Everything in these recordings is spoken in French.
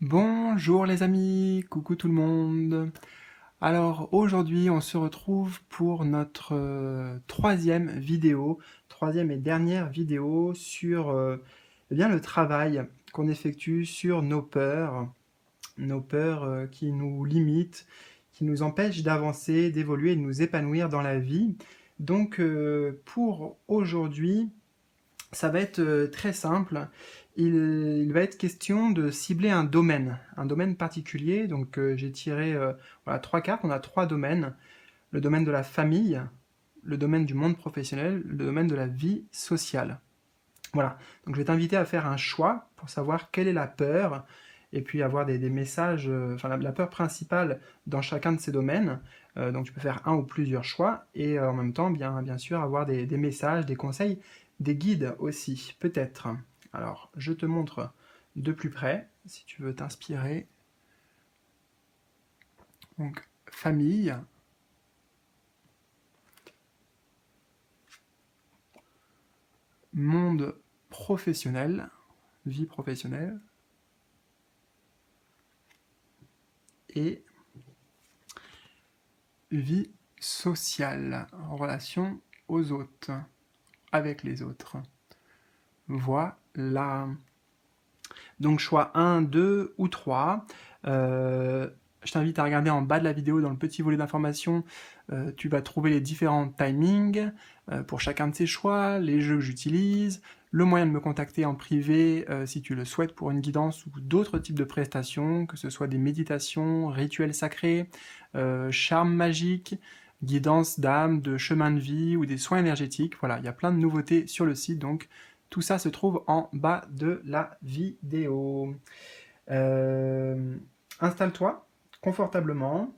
Bonjour les amis, coucou tout le monde. Alors aujourd'hui on se retrouve pour notre troisième et dernière vidéo sur eh bien, le travail qu'on effectue sur nos peurs qui nous limitent, qui nous empêchent d'avancer, d'évoluer, de nous épanouir dans la vie. Donc pour aujourd'hui, ça va être très simple. Il va être question de cibler un domaine particulier. Donc j'ai tiré voilà, trois cartes, on a trois domaines. Le domaine de la famille, le domaine du monde professionnel, le domaine de la vie sociale. Voilà, donc je vais t'inviter à faire un choix pour savoir quelle est la peur, et puis avoir des messages, enfin la peur principale dans chacun de ces domaines. Donc tu peux faire un ou plusieurs choix, et en même temps, bien sûr, avoir des messages, des conseils, des guides aussi, peut-être. Alors, je te montre de plus près, si tu veux t'inspirer. Donc, famille, monde professionnel, vie professionnelle, et vie sociale, en relation aux autres, avec les autres. Voilà. Donc choix 1, 2 ou 3. Je t'invite à regarder en bas de la vidéo, dans le petit volet d'informations, tu vas trouver les différents timings pour chacun de ces choix, les jeux que j'utilise, le moyen de me contacter en privé si tu le souhaites pour une guidance ou d'autres types de prestations, que ce soit des méditations, rituels sacrés, charme magique, guidance d'âme, de chemin de vie ou des soins énergétiques. Voilà, il y a plein de nouveautés sur le site, donc tout ça se trouve en bas de la vidéo. Euh, Installe-toi confortablement.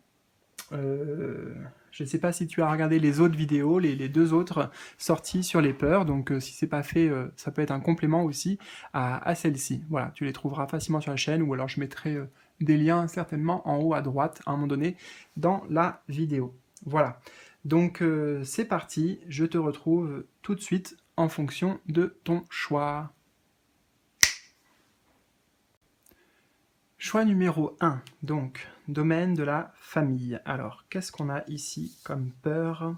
Je ne sais pas si tu as regardé les autres vidéos, les deux autres sorties sur les peurs, donc si c'est pas fait, ça peut être un complément aussi à celle-ci. Voilà, tu les trouveras facilement sur la chaîne, ou alors je mettrai des liens certainement en haut à droite à un moment donné dans la vidéo. Voilà, donc c'est parti, je te retrouve tout de suite en fonction de ton choix. Choix numéro 1, donc, domaine de la famille. Alors, qu'est-ce qu'on a ici comme peur?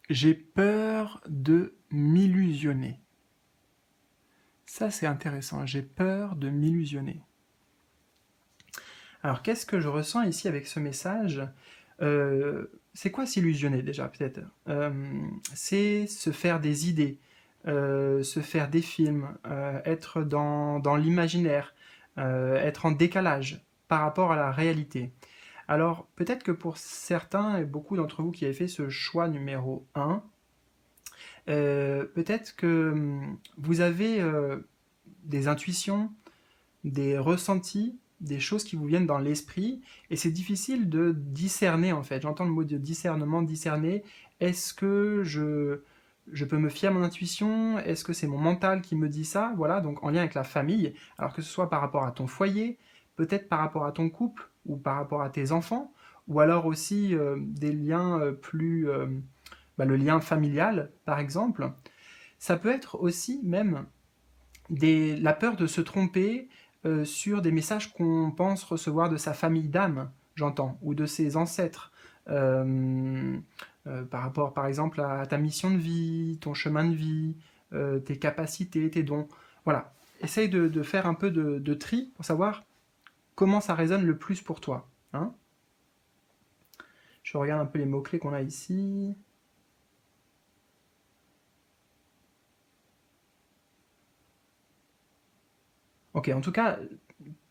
J'ai peur de m'illusionner. Ça, c'est intéressant. J'ai peur de m'illusionner. Alors, qu'est-ce que je ressens ici avec ce message? C'est quoi s'illusionner déjà, peut-être? C'est se faire des idées, se faire des films, être dans l'imaginaire, être en décalage par rapport à la réalité. Alors, peut-être que pour certains et beaucoup d'entre vous qui avez fait ce choix numéro 1, peut-être que vous avez des intuitions, des ressentis, des choses qui vous viennent dans l'esprit, et c'est difficile de discerner en fait. J'entends le mot de discernement, discerner. Est-ce que je peux me fier à mon intuition? Est-ce que c'est mon mental qui me dit ça? Voilà, donc en lien avec la famille, alors que ce soit par rapport à ton foyer, peut-être par rapport à ton couple, ou par rapport à tes enfants, ou alors aussi des liens le lien familial, par exemple. Ça peut être aussi même la peur de se tromper sur des messages qu'on pense recevoir de sa famille d'âme, j'entends, ou de ses ancêtres, par rapport par exemple à ta mission de vie, ton chemin de vie, tes capacités, tes dons. Voilà, essaye de faire un peu de tri pour savoir comment ça résonne le plus pour toi. Hein. Je regarde un peu les mots-clés qu'on a ici. Ok, en tout cas,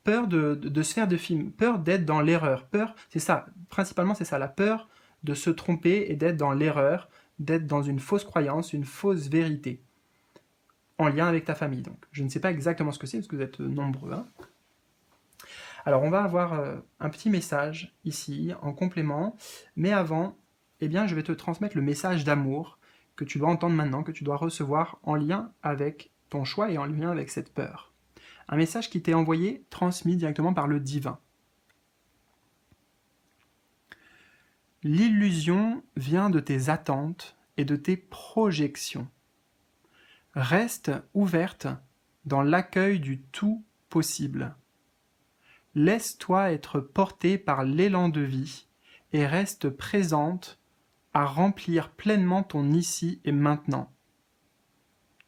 peur de se faire de films, peur d'être dans l'erreur, peur, c'est ça, principalement c'est ça, la peur de se tromper et d'être dans l'erreur, d'être dans une fausse croyance, une fausse vérité, en lien avec ta famille. Donc, je ne sais pas exactement ce que c'est, parce que vous êtes nombreux. Hein. Alors, on va avoir un petit message ici, en complément, mais avant, eh bien, je vais te transmettre le message d'amour que tu dois entendre maintenant, que tu dois recevoir en lien avec ton choix et en lien avec cette peur. Un message qui t'est envoyé, transmis directement par le divin. L'illusion vient de tes attentes et de tes projections. Reste ouverte dans l'accueil du tout possible. Laisse-toi être porté par l'élan de vie et reste présente à remplir pleinement ton ici et maintenant,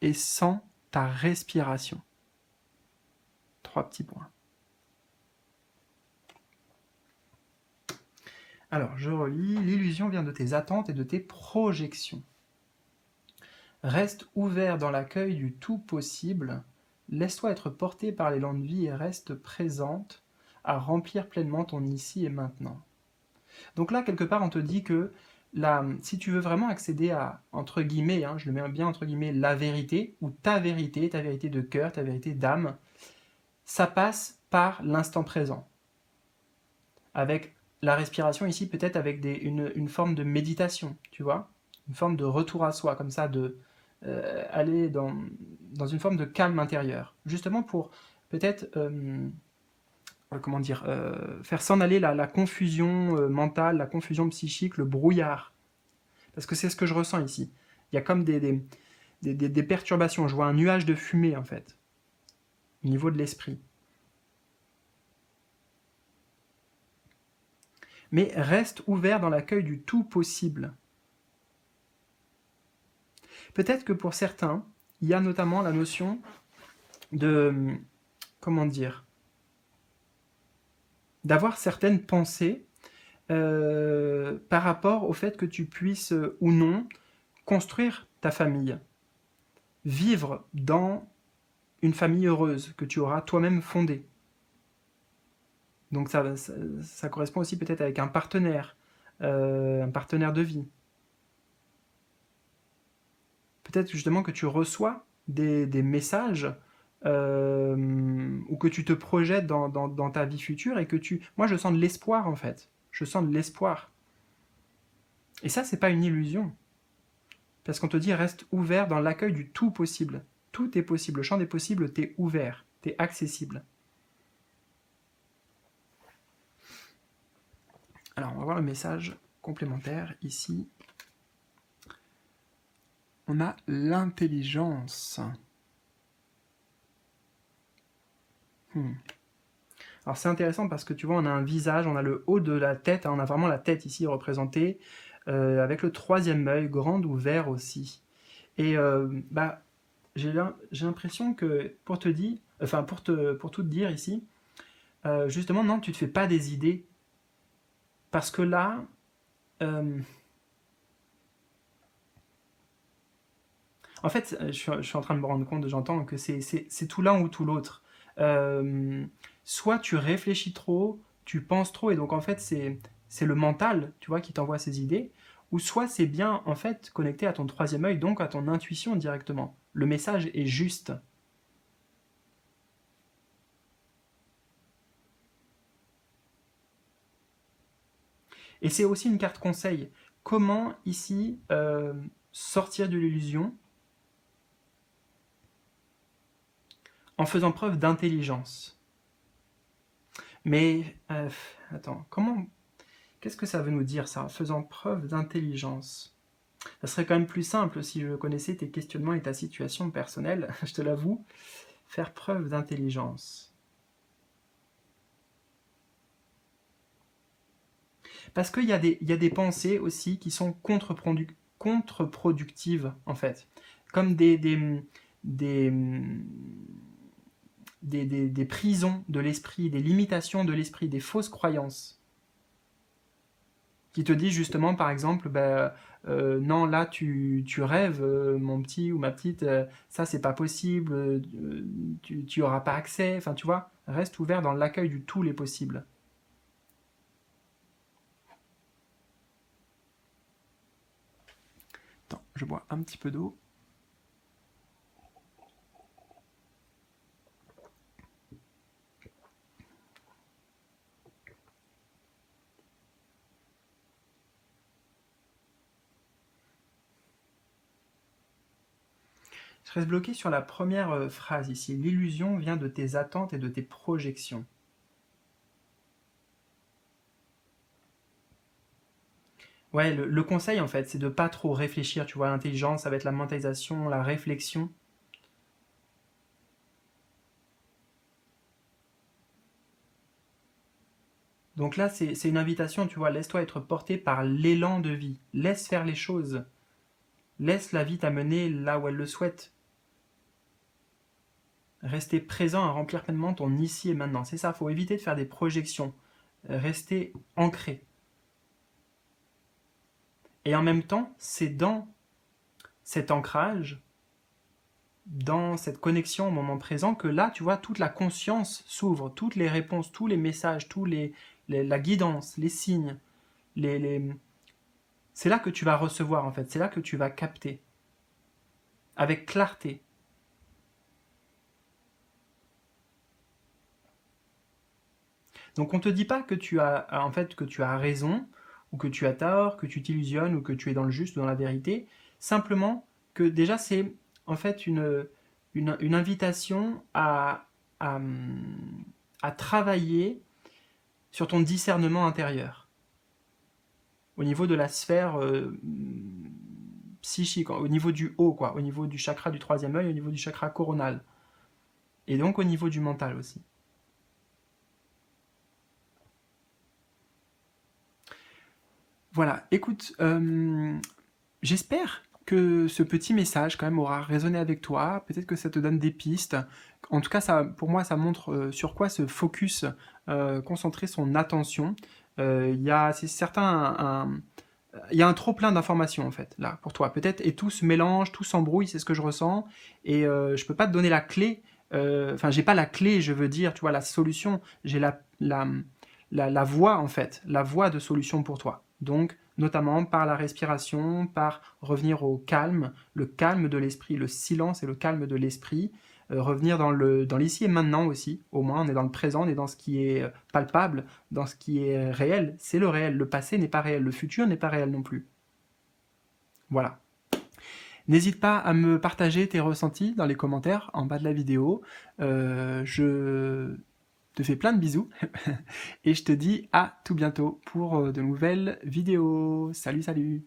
et sans ta respiration. 3 petits points. Alors, je relis. L'illusion vient de tes attentes et de tes projections. Reste ouvert dans l'accueil du tout possible. Laisse-toi être porté par l'élan de vie et reste présente à remplir pleinement ton ici et maintenant. Donc là, quelque part, on te dit que si tu veux vraiment accéder à, entre guillemets, je le mets bien entre guillemets, la vérité, ou ta vérité de cœur, ta vérité d'âme, ça passe par l'instant présent. Avec la respiration ici, peut-être avec une forme de méditation, tu vois, une forme de retour à soi, comme ça, de aller dans une forme de calme intérieur, justement pour peut-être faire s'en aller la confusion mentale, la confusion psychique, le brouillard. Parce que c'est ce que je ressens ici. Il y a comme des perturbations. Je vois un nuage de fumée, en fait, au niveau de l'esprit. Mais reste ouvert dans l'accueil du tout possible. Peut-être que pour certains, il y a notamment la notion de, d'avoir certaines pensées par rapport au fait que tu puisses ou non construire ta famille, vivre dans une famille heureuse que tu auras toi-même fondée. Donc ça correspond aussi peut-être avec un partenaire de vie. Peut-être justement que tu reçois des messages ou que tu te projettes dans ta vie future et que Moi, je sens de l'espoir, en fait. Je sens de l'espoir. Et ça, c'est pas une illusion. Parce qu'on te dit, reste ouvert dans l'accueil du tout possible. Tout est possible. Le champ des possibles, t'es ouvert. T'es accessible. Alors, on va voir le message complémentaire ici. On a l'intelligence. Alors c'est intéressant parce que tu vois, on a un visage, on a le haut de la tête, on a vraiment la tête ici représentée, avec le 3e œil grand ouvert aussi. Et j'ai l'impression que pour tout te dire ici, justement non, tu te fais pas des idées, parce que là, en fait, je suis en train de me rendre compte, j'entends que c'est tout l'un ou tout l'autre. Soit tu réfléchis trop, tu penses trop, et donc en fait c'est le mental, tu vois, qui t'envoie ces idées, ou soit c'est bien en fait connecté à ton 3e œil, donc à ton intuition directement. Le message est juste. Et c'est aussi une carte conseil. Comment ici sortir de l'illusion en faisant preuve d'intelligence. Mais, attends, qu'est-ce que ça veut nous dire ça, en faisant preuve d'intelligence? Ça serait quand même plus simple si je connaissais tes questionnements et ta situation personnelle, je te l'avoue. Faire preuve d'intelligence. Parce qu'il y a des pensées aussi qui sont contre-productives, en fait. Comme des prisons de l'esprit, des limitations de l'esprit, des fausses croyances. Qui te disent justement, par exemple, non, là, tu rêves, mon petit ou ma petite, ça, c'est pas possible, tu auras pas accès, enfin, tu vois, reste ouvert dans l'accueil du tout les possibles. Attends, je bois un petit peu d'eau. Je reste bloqué sur la première phrase ici. L'illusion vient de tes attentes et de tes projections. Ouais, le conseil en fait, c'est de pas trop réfléchir, tu vois, l'intelligence, ça va être la mentalisation, la réflexion. Donc là, c'est une invitation, tu vois, laisse-toi être porté par l'élan de vie. Laisse faire les choses. Laisse la vie t'amener là où elle le souhaite. Rester présent à remplir pleinement ton ici et maintenant. C'est ça, il faut éviter de faire des projections. Rester ancré. Et en même temps, c'est dans cet ancrage, dans cette connexion au moment présent, que là, tu vois, toute la conscience s'ouvre, toutes les réponses, tous les messages, la guidance, les signes, les... c'est là que tu vas recevoir en fait, c'est là que tu vas capter, avec clarté. Donc on ne te dit pas que tu as en fait que tu as raison, ou que tu as tort, que tu t'illusionnes, ou que tu es dans le juste ou dans la vérité, simplement que déjà c'est en fait une invitation à, à travailler sur ton discernement intérieur, au niveau de la sphère psychique, au niveau du haut, quoi, au niveau du chakra du troisième œil, au niveau du chakra coronal, et donc au niveau du mental aussi. Voilà, écoute, j'espère que ce petit message quand même aura résonné avec toi, peut-être que ça te donne des pistes. En tout cas, ça, pour moi, ça montre sur quoi se focus, concentrer son attention. Il y a, c'est certain, il y a un trop plein d'informations en fait là pour toi peut-être, et tout se mélange, tout s'embrouille, c'est ce que je ressens, et je peux pas te donner la clé, enfin j'ai pas la clé, je veux dire, tu vois, la solution, j'ai la voie en fait, la voie de solution pour toi. Donc notamment par la respiration, par revenir au calme, le calme de l'esprit, le silence et le calme de l'esprit, revenir dans l'ici et maintenant aussi, au moins on est dans le présent, on est dans ce qui est palpable, dans ce qui est réel, c'est le réel. Le passé n'est pas réel, le futur n'est pas réel non plus. Voilà. N'hésite pas à me partager tes ressentis dans les commentaires en bas de la vidéo. Je te fais plein de bisous et je te dis à tout bientôt pour de nouvelles vidéos. Salut, salut!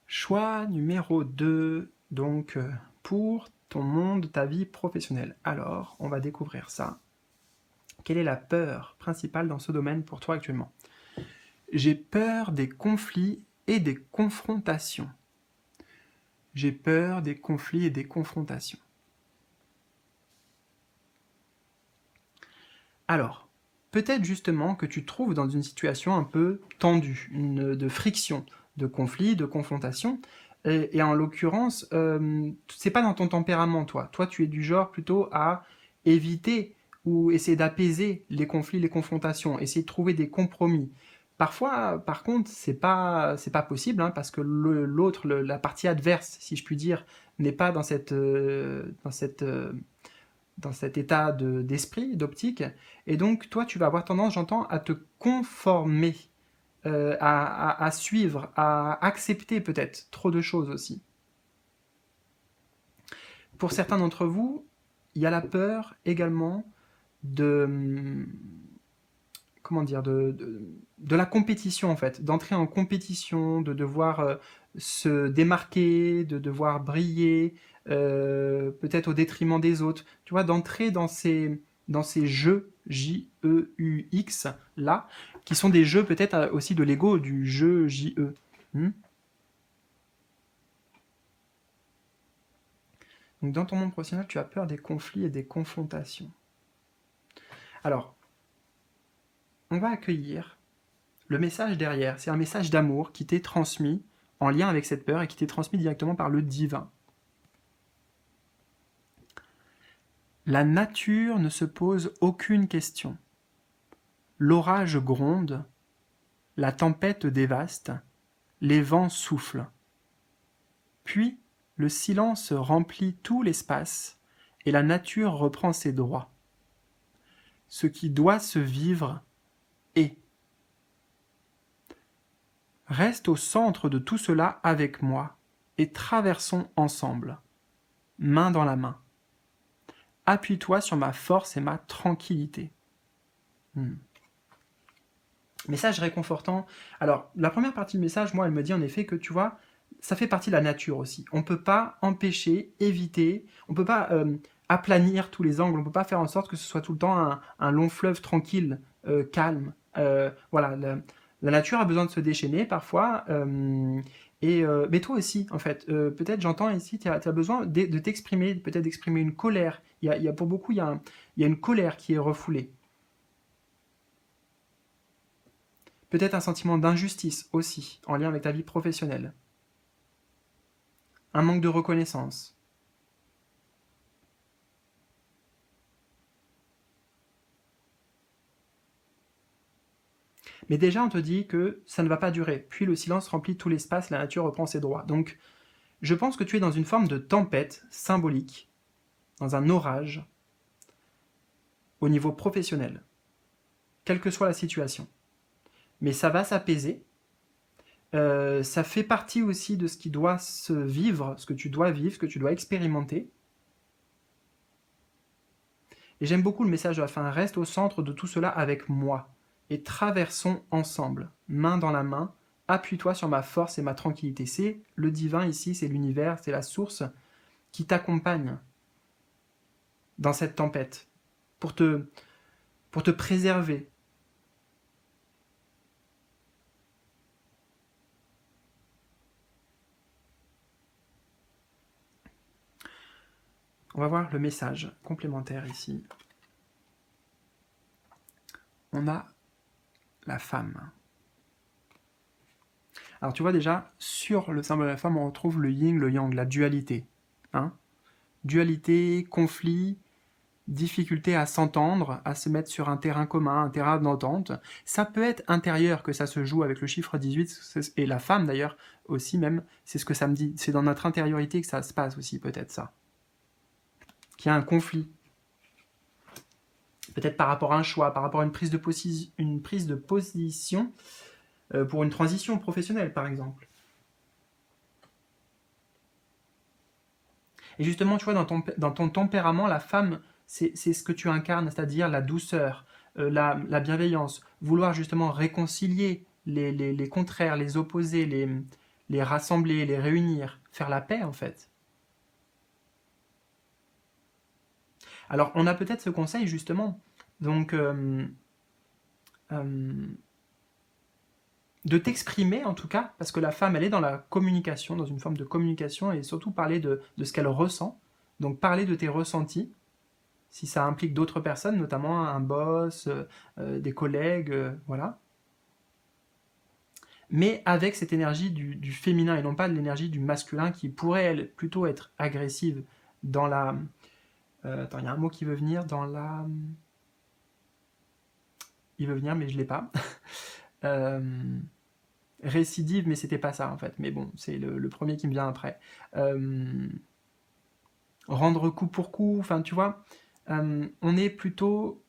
Choix numéro 2, donc pour ton monde, ta vie professionnelle. Alors, on va découvrir ça. Quelle est la peur principale dans ce domaine pour toi actuellement? J'ai peur des conflits et des confrontations. J'ai peur des conflits et des confrontations. Alors, peut-être justement que tu te trouves dans une situation un peu tendue, de friction, de conflit, de confrontation, et en l'occurrence, c'est pas dans ton tempérament, toi. Toi, tu es du genre plutôt à éviter ou essayer d'apaiser les conflits, les confrontations, essayer de trouver des compromis. Parfois, par contre, c'est pas possible, hein, parce que l'autre, la partie adverse, si je puis dire, n'est pas dans cet état d'esprit, d'optique, et donc toi tu vas avoir tendance, j'entends, à te conformer, à suivre, à accepter peut-être trop de choses aussi. Pour certains d'entre vous, il y a la peur également de, comment dire, de la compétition en fait, d'entrer en compétition, de devoir se démarquer, de devoir briller, peut-être au détriment des autres, tu vois, d'entrer dans ces jeux, J-E-U-X, là, qui sont des jeux peut-être aussi de l'ego, du jeu J-E. Donc dans ton monde professionnel, tu as peur des conflits et des confrontations. Alors, on va accueillir le message derrière, c'est un message d'amour qui t'est transmis en lien avec cette peur et qui t'est transmis directement par le divin. La nature ne se pose aucune question. L'orage gronde, la tempête dévaste, les vents soufflent. Puis, le silence remplit tout l'espace et la nature reprend ses droits. Ce qui doit se vivre est. Reste au centre de tout cela avec moi et traversons ensemble, main dans la main. Appuie-toi sur ma force et ma tranquillité. Message réconfortant. Alors, la première partie du message, moi, elle me dit en effet que, tu vois, ça fait partie de la nature aussi. On ne peut pas empêcher, éviter, on ne peut pas aplanir tous les angles, on ne peut pas faire en sorte que ce soit tout le temps un long fleuve tranquille, calme. Voilà, la nature a besoin de se déchaîner parfois. Mais toi aussi, en fait, peut-être j'entends ici, tu as besoin de t'exprimer, peut-être d'exprimer une colère. Pour beaucoup, il y a une colère qui est refoulée. Peut-être un sentiment d'injustice aussi, en lien avec ta vie professionnelle. Un manque de reconnaissance. Mais déjà, on te dit que ça ne va pas durer. Puis le silence remplit tout l'espace, la nature reprend ses droits. Donc, je pense que tu es dans une forme de tempête symbolique, dans un orage, au niveau professionnel, quelle que soit la situation. Mais ça va s'apaiser. Ça fait partie aussi de ce qui doit se vivre, ce que tu dois vivre, ce que tu dois expérimenter. Et j'aime beaucoup le message de la fin. Reste au centre de tout cela avec moi. Et traversons ensemble, main dans la main. Appuie-toi sur ma force et ma tranquillité. C'est le divin ici, c'est l'univers, c'est la source qui t'accompagne dans cette tempête pour te préserver. On va voir le message complémentaire ici. On a la femme. Alors tu vois déjà, sur le symbole de la femme, on retrouve le yin, le yang, la dualité. Hein, dualité, conflit, difficulté à s'entendre, à se mettre sur un terrain commun, un terrain d'entente. Ça peut être intérieur que ça se joue avec le chiffre 18, et la femme d'ailleurs aussi même, c'est ce que ça me dit. C'est dans notre intériorité que ça se passe aussi, peut-être ça. Qu'il y a un conflit. Peut-être par rapport à un choix, par rapport à une prise de position pour une transition professionnelle, par exemple. Et justement, tu vois, dans ton tempérament, la femme, c'est ce que tu incarnes, c'est-à-dire la douceur, la bienveillance, vouloir justement réconcilier les contraires, les opposés, les rassembler, les réunir, faire la paix en fait. Alors, on a peut-être ce conseil justement, donc, euh, de t'exprimer en tout cas, parce que la femme, elle est dans la communication, dans une forme de communication, et surtout parler de ce qu'elle ressent, donc parler de tes ressentis, si ça implique d'autres personnes, notamment un boss, des collègues, voilà. Mais avec cette énergie du féminin et non pas de l'énergie du masculin qui pourrait elle, plutôt être agressive dans la... attends, il y a un mot qui veut venir, dans la... Il veut venir, mais je ne l'ai pas. euh, récidive, mais c'était pas ça en fait. Mais bon, c'est le premier qui me vient après. Euh, rendre coup pour coup, enfin tu vois, on est plutôt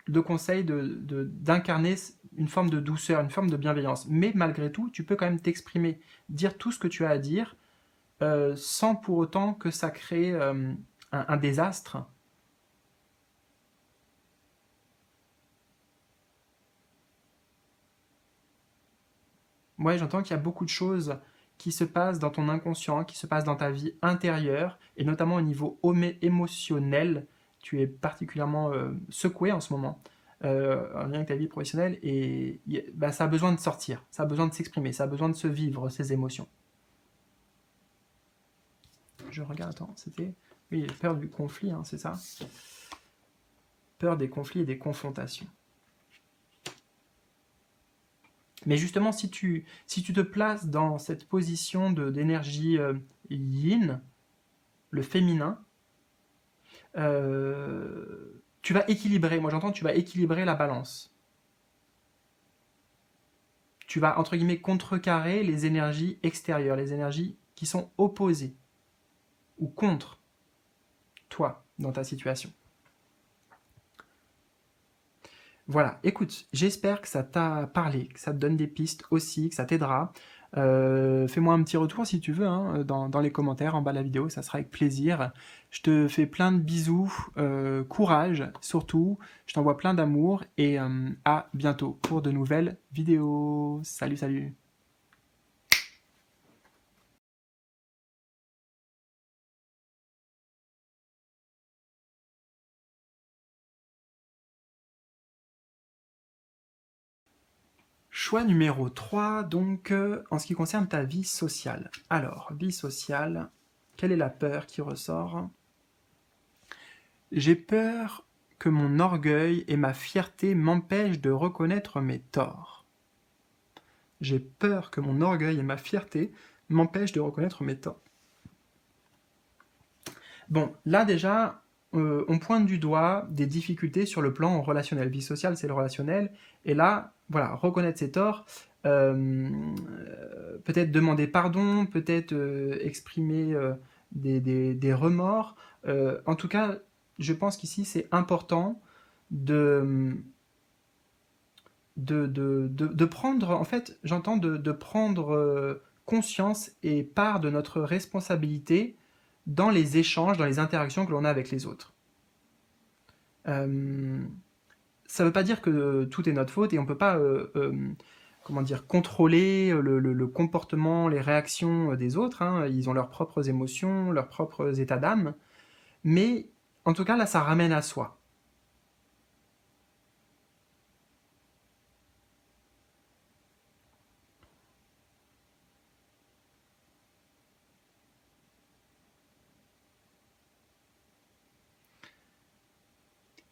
de conseil d'incarner une forme de douceur, une forme de bienveillance. Mais malgré tout, tu peux quand même t'exprimer, dire tout ce que tu as à dire, sans pour autant que ça crée un désastre. Ouais, j'entends qu'il y a beaucoup de choses qui se passent dans ton inconscient, qui se passent dans ta vie intérieure, et notamment au niveau émotionnel. Tu es particulièrement secoué en ce moment, en lien avec ta vie professionnelle, et bah, ça a besoin de sortir, ça a besoin de s'exprimer, ça a besoin de se vivre, ces émotions. Je regarde, attends, c'était... Oui, peur du conflit, hein, c'est ça. Peur des conflits et des confrontations. Mais justement, si tu te places dans cette position d'énergie yin, le féminin, tu vas équilibrer, moi j'entends, tu vas équilibrer la balance. Tu vas, entre guillemets, contrecarrer les énergies extérieures, les énergies qui sont opposées ou contre toi dans ta situation. Voilà, écoute, j'espère que ça t'a parlé, que ça te donne des pistes aussi, que ça t'aidera. Fais-moi un petit retour si tu veux, hein, dans les commentaires en bas de la vidéo, ça sera avec plaisir. Je te fais plein de bisous, courage surtout, je t'envoie plein d'amour et à bientôt pour de nouvelles vidéos. Salut, salut! Choix numéro 3, donc en ce qui concerne ta vie sociale. Alors, vie sociale, quelle est la peur qui ressort? J'ai peur que mon orgueil et ma fierté m'empêchent de reconnaître mes torts. J'ai peur que mon orgueil et ma fierté m'empêchent de reconnaître mes torts. Bon, là déjà, on pointe du doigt des difficultés sur le plan relationnel. Vie sociale, c'est le relationnel. Et là, voilà, reconnaître ses torts, peut-être demander pardon, peut-être exprimer des remords. En tout cas, je pense qu'ici, c'est important de, de prendre, en fait, j'entends de prendre conscience et part de notre responsabilité dans les échanges, dans les interactions que l'on a avec les autres. Ça ne veut pas dire que tout est notre faute et on ne peut pas comment dire, contrôler le comportement, les réactions des autres. Hein. Ils ont leurs propres émotions, leurs propres états d'âme. Mais en tout cas, là, ça ramène à soi.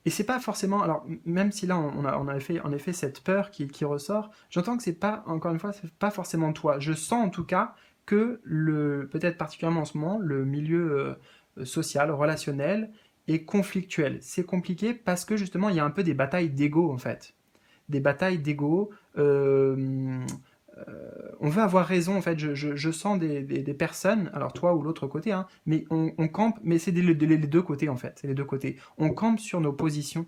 Et c'est pas forcément, alors même si là on a en effet cette peur qui ressort, j'entends que c'est pas, encore une fois, c'est pas forcément toi. Je sens en tout cas que peut-être particulièrement en ce moment, le milieu social, relationnel est conflictuel. C'est compliqué parce que justement il y a un peu des batailles d'ego en fait. Des batailles d'ego. On veut avoir raison, en fait. Je sens des personnes, alors toi ou l'autre côté, hein, mais on campe, mais c'est les deux côtés, en fait. C'est les deux côtés. On campe sur nos positions.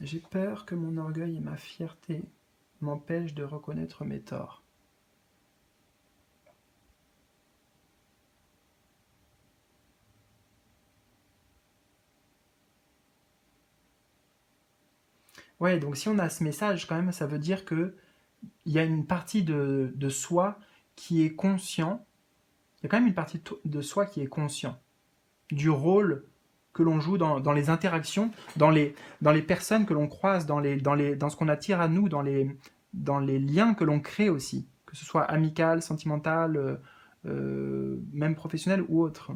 J'ai peur que mon orgueil et ma fierté m'empêchent de reconnaître mes torts. Ouais, donc si on a ce message, quand même, ça veut dire que il y a une partie de soi qui est conscient. Il y a quand même une partie de soi qui est conscient du rôle que l'on joue dans les interactions, dans les personnes que l'on croise, dans ce qu'on attire à nous, dans les liens que l'on crée aussi, que ce soit amical, sentimental, même professionnel ou autre.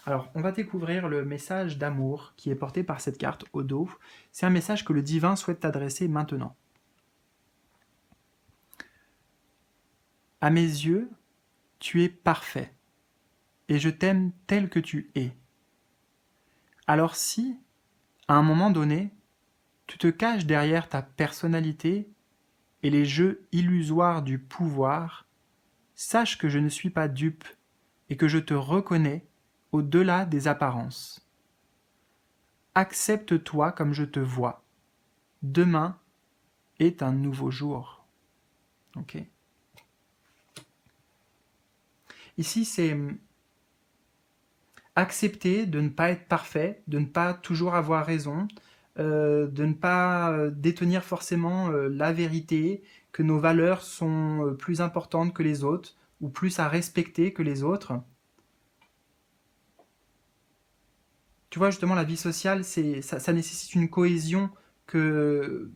Alors, on va découvrir le message d'amour qui est porté par cette carte au dos. C'est un message que le divin souhaite t'adresser maintenant. À mes yeux, tu es parfait, et je t'aime tel que tu es. Alors si, à un moment donné, tu te caches derrière ta personnalité et les jeux illusoires du pouvoir, sache que je ne suis pas dupe et que je te reconnais au-delà des apparences. Accepte-toi comme je te vois. Demain est un nouveau jour. Ok. Ici, c'est accepter de ne pas être parfait, de ne pas toujours avoir raison, de ne pas détenir forcément la vérité, que nos valeurs sont plus importantes que les autres, ou plus à respecter que les autres. Tu vois, justement, la vie sociale, ça nécessite une cohésion que,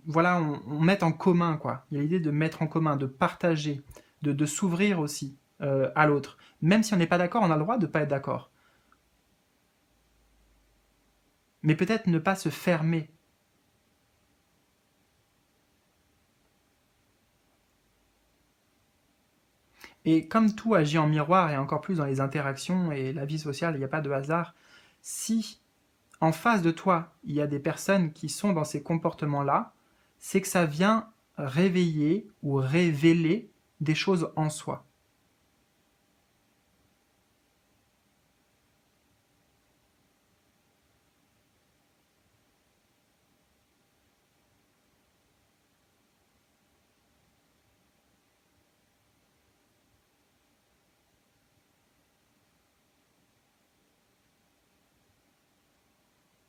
voilà, on mette en commun, quoi. Il y a l'idée de mettre en commun, de partager, de s'ouvrir aussi à l'autre. Même si on n'est pas d'accord, on a le droit de ne pas être d'accord. Mais peut-être ne pas se fermer. Et comme tout agit en miroir, et encore plus dans les interactions et la vie sociale, il n'y a pas de hasard, si en face de toi, il y a des personnes qui sont dans ces comportements-là, c'est que ça vient réveiller ou révéler des choses en soi.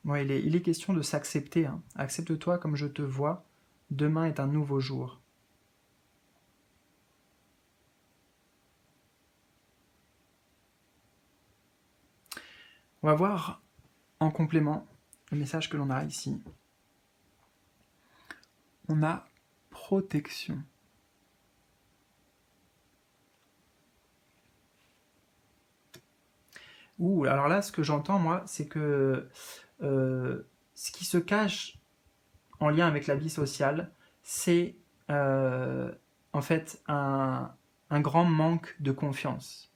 Ouais, il est question de s'accepter, hein. Accepte-toi comme je te vois. Demain est un nouveau jour. On va voir en complément le message que l'on a ici. On a protection. Ouh, alors là, ce que j'entends, moi, c'est que ce qui se cache en lien avec la vie sociale, c'est en fait un grand manque de confiance.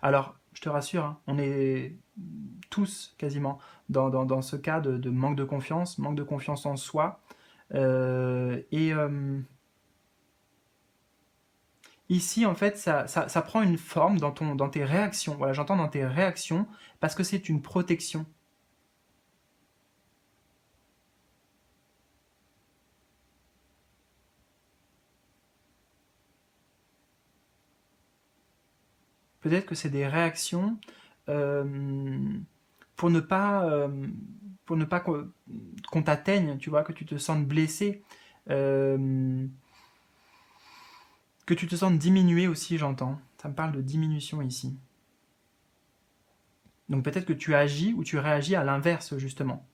Alors, je te rassure, hein, on est tous quasiment dans ce cas de manque de confiance en soi. Et ici, en fait, ça prend une forme dans tes réactions. Voilà, j'entends dans tes réactions parce que c'est une protection. Peut-être que c'est des réactions euh, pour ne pas, pour ne pas qu'on t'atteigne, tu vois, que tu te sentes blessé, euh, que tu te sentes diminué aussi, j'entends. Ça me parle de diminution ici. Donc peut-être que tu agis ou tu réagis à l'inverse, justement.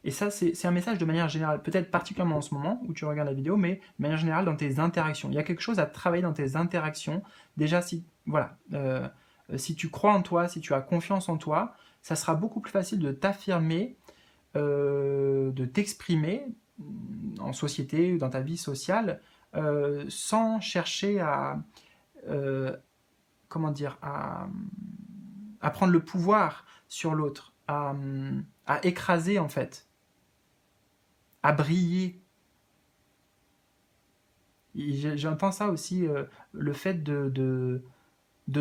Et ça, c'est un message de manière générale, peut-être particulièrement en ce moment où tu regardes la vidéo, mais de manière générale dans tes interactions. Il y a quelque chose à travailler dans tes interactions. Déjà, si, voilà, si tu crois en toi, si tu as confiance en toi, ça sera beaucoup plus facile de t'affirmer, de t'exprimer en société ou dans ta vie sociale, sans chercher euh, comment dire, à prendre le pouvoir sur l'autre, à écraser en fait, à briller. J'entends ça aussi, le fait de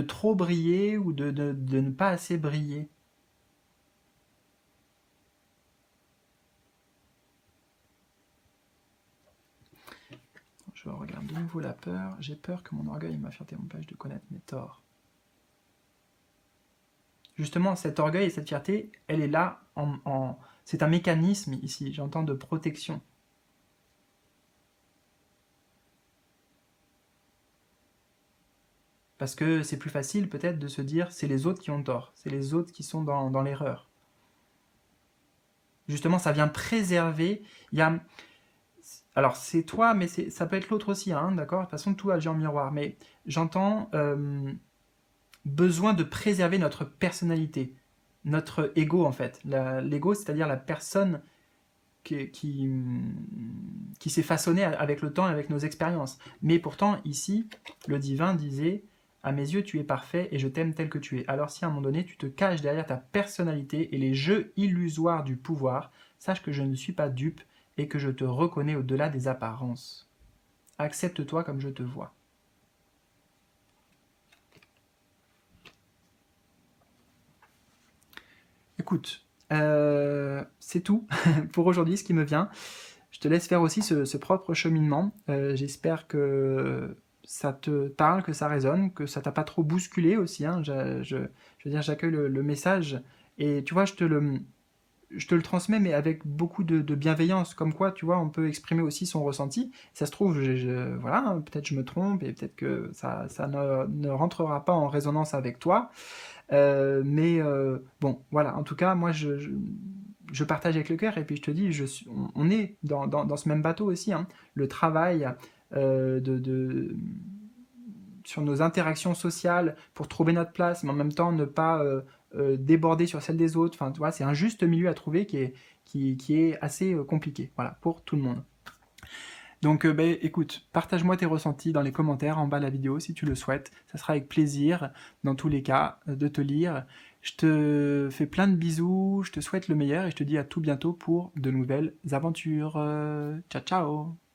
trop briller ou de ne pas assez briller. Je regarde de nouveau la peur. J'ai peur que mon orgueil et ma fierté m'empêchent de connaître mes torts. Justement, cet orgueil et cette fierté, elle est là c'est un mécanisme ici, j'entends, de protection. Parce que c'est plus facile peut-être de se dire c'est les autres qui ont tort, c'est les autres qui sont dans l'erreur. Justement, ça vient préserver. Il y a, alors c'est toi, mais ça peut être l'autre aussi, hein, d'accord. De toute façon, tout agit en miroir. Mais j'entends besoin de préserver notre personnalité, notre ego en fait. L'ego, c'est-à-dire la personne qui s'est façonnée avec le temps et avec nos expériences. Mais pourtant, ici, le divin disait à mes yeux, tu es parfait et je t'aime tel que tu es. Alors si à un moment donné, tu te caches derrière ta personnalité et les jeux illusoires du pouvoir, sache que je ne suis pas dupe et que je te reconnais au-delà des apparences. Accepte-toi comme je te vois. Écoute, c'est tout pour aujourd'hui, ce qui me vient. Je te laisse faire aussi ce propre cheminement. J'espère que ça te parle, que ça résonne, que ça t'a pas trop bousculé aussi, hein. Je veux dire, j'accueille le message et tu vois, je te le transmets, mais avec beaucoup de bienveillance. Comme quoi, tu vois, on peut exprimer aussi son ressenti. Ça se trouve, voilà, hein, peut-être je me trompe et peut-être que ça ne rentrera pas en résonance avec toi. Mais bon, voilà, en tout cas, moi, je partage avec le cœur et puis je te dis, on est dans ce même bateau aussi, hein. Le travail sur nos interactions sociales pour trouver notre place, mais en même temps ne pas déborder sur celle des autres. Enfin, tu vois, c'est un juste milieu à trouver qui est assez compliqué, voilà, pour tout le monde. Donc, écoute, partage-moi tes ressentis dans les commentaires en bas de la vidéo si tu le souhaites. Ça sera avec plaisir, dans tous les cas, de te lire. Je te fais plein de bisous, je te souhaite le meilleur et je te dis à tout bientôt pour de nouvelles aventures. Ciao, ciao!